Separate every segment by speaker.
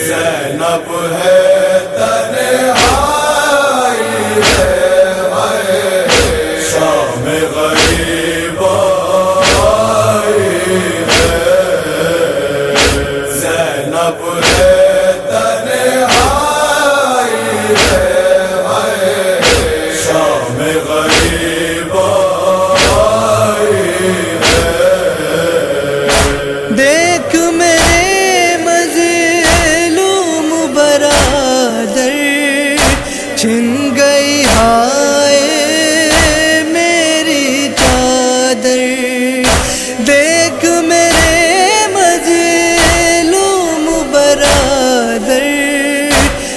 Speaker 1: زینب ہے تنہائی ہے، شام غریب آئی ہے، زینب ہے تنہائی ہے، شام غریب آئی ہے۔
Speaker 2: دیکھ میرے مظلوم برادر، چھن گئی ہائے میری چادر۔ دیکھ میرے مظلوم برادر،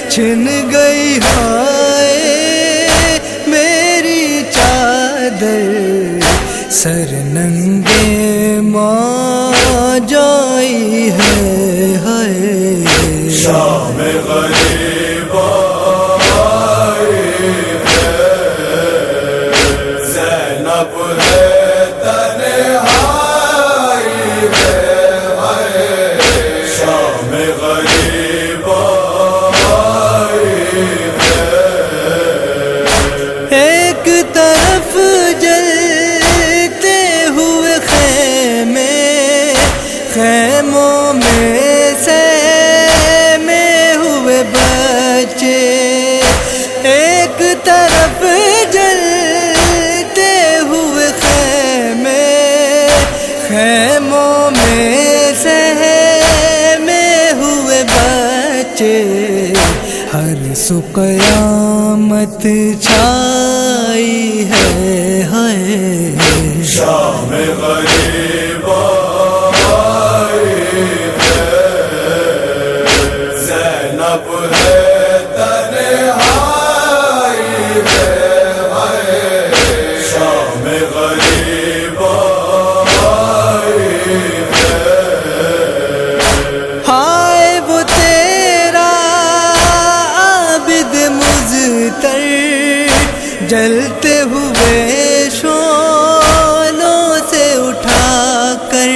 Speaker 2: چھن گئی ہائے میری چادر۔ سر ننگے ماں جائی ہے،
Speaker 1: شام غریب آئی ہے، زینب ہے تنہائی ہے، شام غریب آئی ہے۔
Speaker 2: ایک طرف جلتے ہوئے خیمے، خیموں میں بچے، ایک طرف جلتے ہوئے خیمے، خیموں میں سہمے ہوئے بچے۔ ہر سو قیامت چھائی ہے،
Speaker 1: شام غریب آئی ہے، زینب ہے تنہائی ہے، شام غریب آئی ہے۔
Speaker 2: ہائے وہ تیرا عابد مضطر، جلتے ہوئے شعلوں سے اٹھا کر۔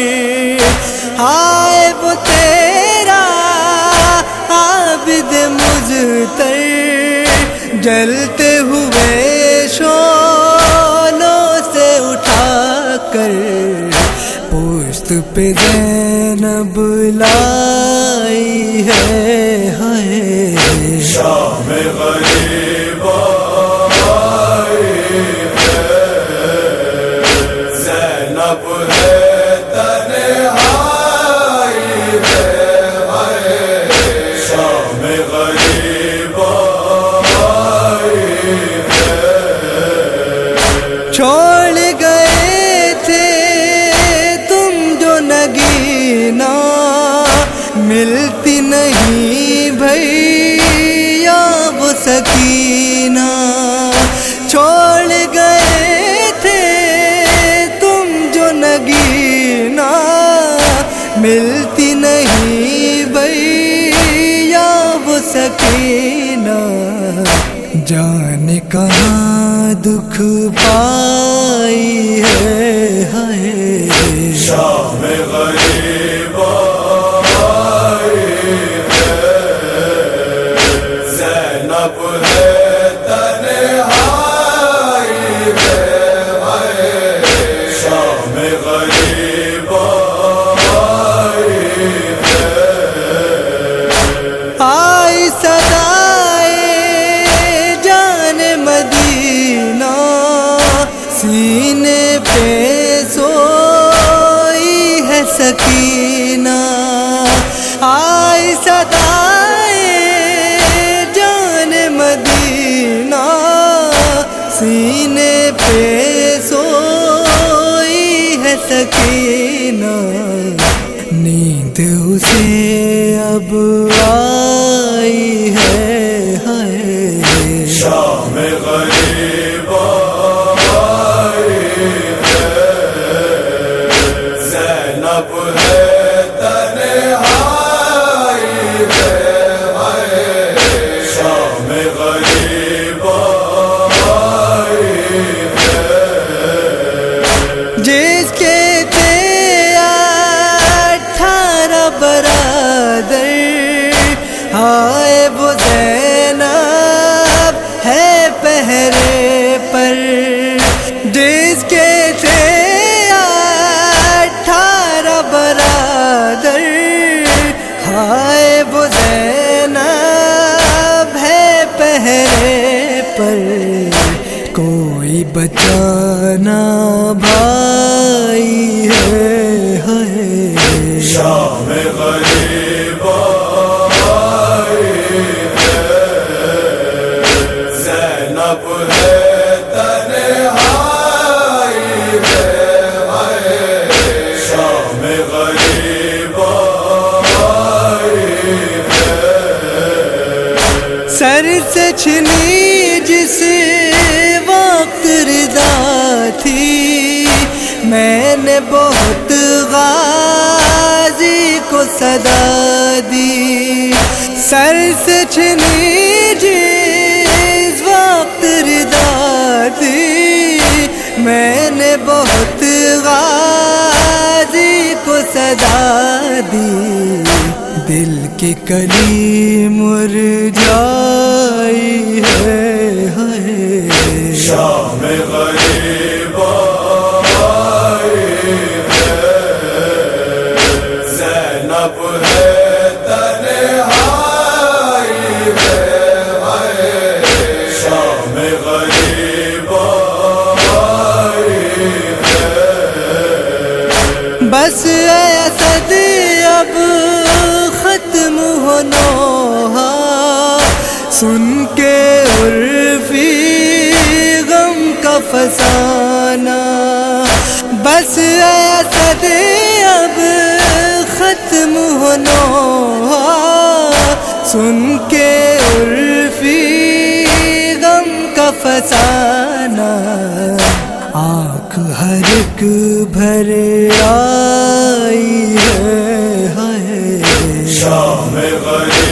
Speaker 2: ہائے وہ تیرا عابد مضطر، جلتے ہوئے شعلوں سے اٹھا کر۔ پشت پہ زینب لائی ہے،
Speaker 1: شام غریب آئی ہے، زینب ہے تنہائی ہے، شام غریب آئی ہے۔
Speaker 2: چھوڑ گئے تھے تم جو نگینا، ملتی نہیں بھیا وہ سکینہ۔ چھوڑ گئے تھے تم جو نگینا، ملتی نہیں بھیا وہ سکینہ۔ جانے کہاں دکھ پائی ہے،
Speaker 1: شام غریب آئی ہے، زینب ہے تنہائی ہے، شام غریب آئی ہے۔
Speaker 2: آئی صدائے جان مدینہ، سینے پہ سوئی ہے سکینہ۔ ہائے وہ زینب ہے پہرے پر جس کے تھے 18 برادر، ہائے وہ زینب ہے پہرے پر کوئی بچانا بھائی ہے،
Speaker 1: شام غریب آئی ہے، زینب ہے تنہائی ہے، شام غریب آئی ہے،
Speaker 2: سر سے چھنی جس وقت رضا تھی، میں نے بہت غازی کو صدا دی، سر سے چھنی جس وقت رضا تھی، میں نے بہت غازی کو صدا دی، دل کی کلی مرجھائی ہے،
Speaker 1: شام غریب آئی ہے، زینب ہے تنہائی ہے، شام غریب آئی ہے،
Speaker 2: بس اے اسد اب ختم ہو نوحہ، سن کے عرفی غم کا فسانہ، بس اے اسد اب ختم ہو نوحہ، سن کے عرفی غم کا فسانہ، آنکھ ہر ایک بھر آئی ہے،
Speaker 1: شام غریب